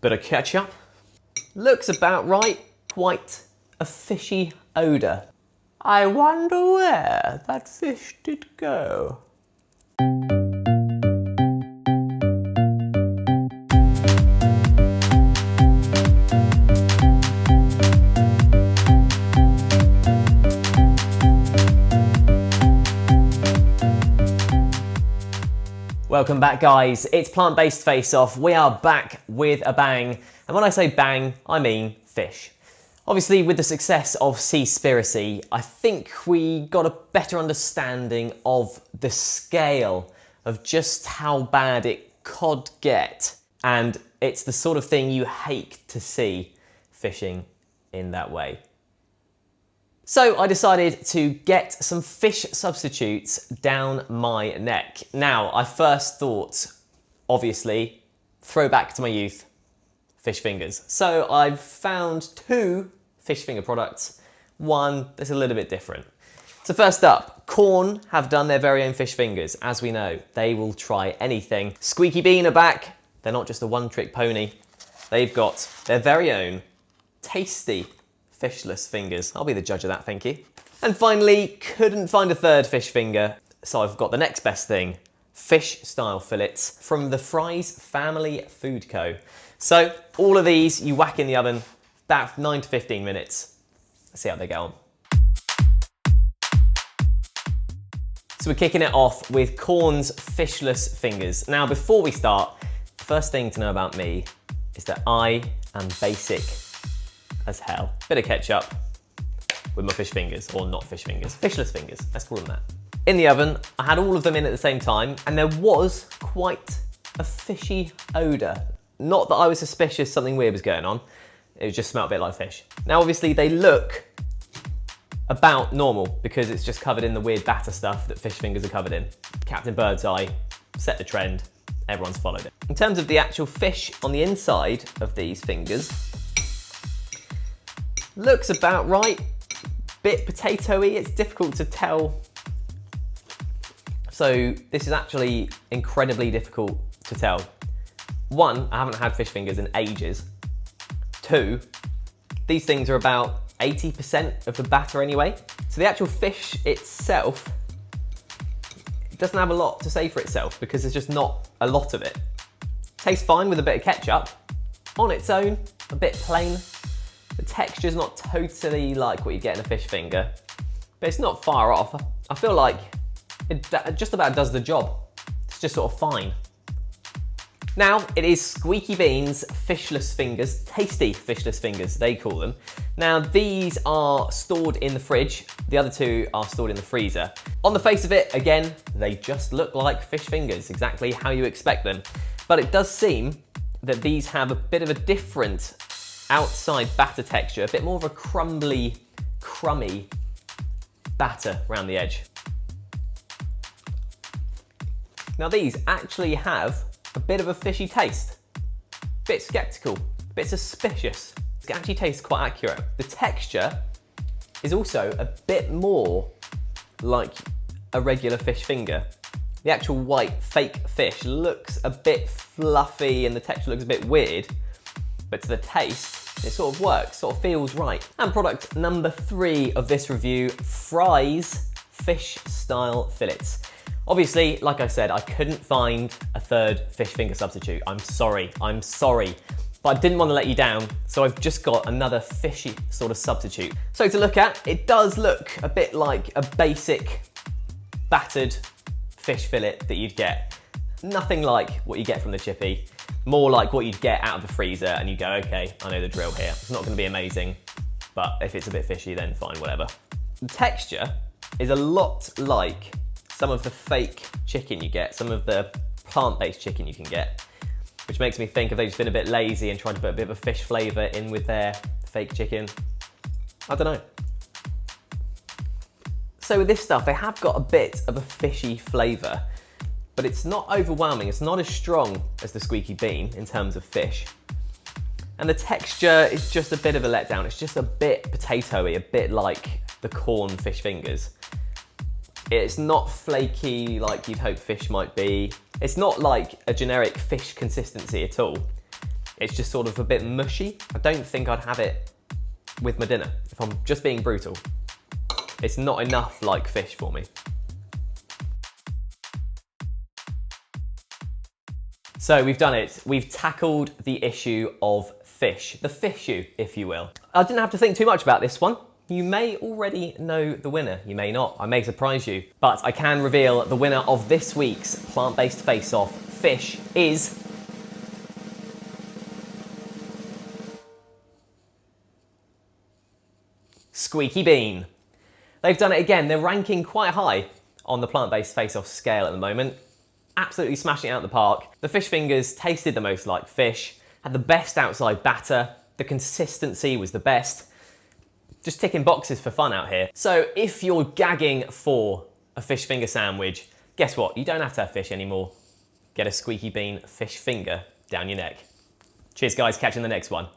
Bit of ketchup. Looks about right. Quite a fishy odour. I wonder where that fish did go. Welcome back, guys. It's Plant-Based Face Off. We are back with a bang. And when I say bang, I mean fish. Obviously, with the success of Seaspiracy, I think we got a better understanding of the scale of just how bad it could get. And it's the sort of thing you hate to see fishing in that way. So I decided to get some fish substitutes down my neck. Now, I first thought, obviously, throwback to my youth, fish fingers. So I've found two fish finger products, one that's a little bit different. So first up, Quorn have done their very own fish fingers. As we know, they will try anything. Squeaky Bean are back. They're not just a one-trick pony. They've got their very own tasty fishless fingers. I'll be the judge of that, thank you. And finally, couldn't find a third fish finger, so I've got the next best thing, fish style fillets from the Fry's Family Food Co. So all of these you whack in the oven, about 9 to 15 minutes. Let's see how they go on. So we're kicking it off with Quorn's fishless fingers. Now before we start, the first thing to know about me is that I am basic as hell. Bit of ketchup with my fish fingers, or not fish fingers, fishless fingers, let's call them that. In the oven, I had all of them in at the same time, and there was quite a fishy odour. Not that I was suspicious something weird was going on, it just smelled a bit like fish. Now obviously they look about normal because it's just covered in the weird batter stuff that fish fingers are covered in. Captain Birdseye set the trend, everyone's followed it. In terms of the actual fish on the inside of these fingers, looks about right, bit potatoey, it's difficult to tell. So this is actually incredibly difficult to tell. One, I haven't had fish fingers in ages. Two, these things are about 80% of the batter anyway. So the actual fish itself, it doesn't have a lot to say for itself because there's just not a lot of it. Tastes fine with a bit of ketchup. On its own, a bit plain. The texture's not totally like what you get in a fish finger, but it's not far off. I feel like it just about does the job. It's just sort of fine. Now, it is Squeaky Bean's fishless fingers, tasty fishless fingers, they call them. Now, these are stored in the fridge. The other two are stored in the freezer. On the face of it, again, they just look like fish fingers, exactly how you expect them. But it does seem that these have a bit of a different outside batter texture, a bit more of a crumbly, crummy batter around the edge. Now these actually have a bit of a fishy taste. Bit skeptical, bit suspicious. It actually tastes quite accurate. The texture is also a bit more like a regular fish finger. The actual white fake fish looks a bit fluffy and the texture looks a bit weird, but to the taste, it sort of works, sort of feels right. And product number 3 of this review, Fry's Fish Style Fillets. Obviously, like I said, I couldn't find a third fish finger substitute. I'm sorry. But I didn't want to let you down, so I've just got another fishy sort of substitute. So to look at, it does look a bit like a basic battered fish fillet that you'd get. Nothing like what you get from the chippy. More like what you'd get out of the freezer and you go, okay, I know the drill here. It's not going to be amazing, but if it's a bit fishy, then fine, whatever. The texture is a lot like some of the fake chicken you get, some of the plant-based chicken you can get, which makes me think if they've just been a bit lazy and tried to put a bit of a fish flavour in with their fake chicken. I don't know. So with this stuff, they have got a bit of a fishy flavour, but it's not overwhelming. It's not as strong as the Squeaky Bean in terms of fish. And the texture is just a bit of a letdown. It's just a bit potatoey, a bit like the Quorn fish fingers. It's not flaky like you'd hope fish might be. It's not like a generic fish consistency at all. It's just sort of a bit mushy. I don't think I'd have it with my dinner, if I'm just being brutal. It's not enough like fish for me. So we've done it. We've tackled the issue of fish. The fishu, if you will. I didn't have to think too much about this one. You may already know the winner, you may not. I may surprise you. But I can reveal the winner of this week's plant-based face-off fish is... Squeaky bean. They've done it again. They're ranking quite high on the plant-based face-off scale at the moment. Absolutely smashing it out of the park. The fish fingers tasted the most like fish, had the best outside batter, the consistency was the best. Just ticking boxes for fun out here. So if you're gagging for a fish finger sandwich, guess what? You don't have to have fish anymore. Get a squeaky bean fish finger down your neck. Cheers guys, catch you in the next one.